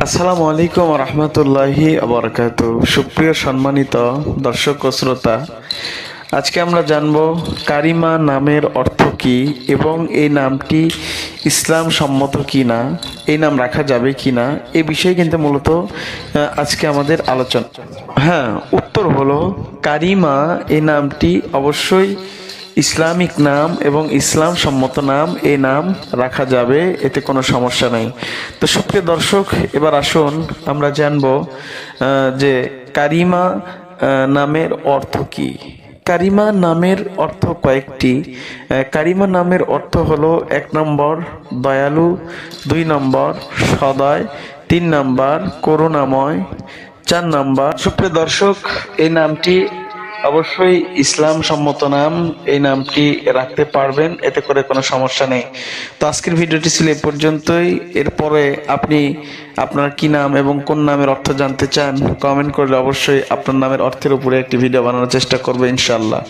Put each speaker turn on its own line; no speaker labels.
আসসালামু আলাইকুম রহমতুল্লাহি আবরকাত। সুপ্রিয় সম্মানিত দর্শক ও শ্রোতা, আজকে আমরা জানব কারিমা নামের অর্থ কী এবং এই নামটি ইসলাম সম্মত কি না, এই নাম রাখা যাবে কি না, এই বিষয়ে কিন্তু মূলত আজকে আমাদের আলোচনা। হ্যাঁ, উত্তর হলো কারিমা এই নামটি অবশ্যই ইসলামিক নাম এবং ইসলাম সম্মত নাম। এই নাম রাখা যাবে, এতে কোনো সমস্যা নেই। তো সুপ্রিয় দর্শক, এবার আসুন আমরা জানব যে কারিমা নামের অর্থ কি। কারিমা নামের অর্থ কয়েকটি। কারিমা নামের অর্থ হলো 1 নম্বর দয়ালু, 2 নম্বর সদয়, 3 নম্বর করুণাময়, 4 নম্বর। সুপ্রিয় দর্শক, এই নামটি অবশ্যই ইসলাম সম্মত নাম। এই নামটি রাখতে পারবেন, এতে করে কোনো সমস্যা নেই। তো আজকের ভিডিওটি ছিল এ পর্যন্তই। এরপরে আপনি আপনার কি নাম এবং কোন নামের অর্থ জানতে চান, কমেন্ট করলে অবশ্যই আপনার নামের অর্থের উপরে একটি ভিডিও বানানোর চেষ্টা করবো ইনশাআল্লাহ।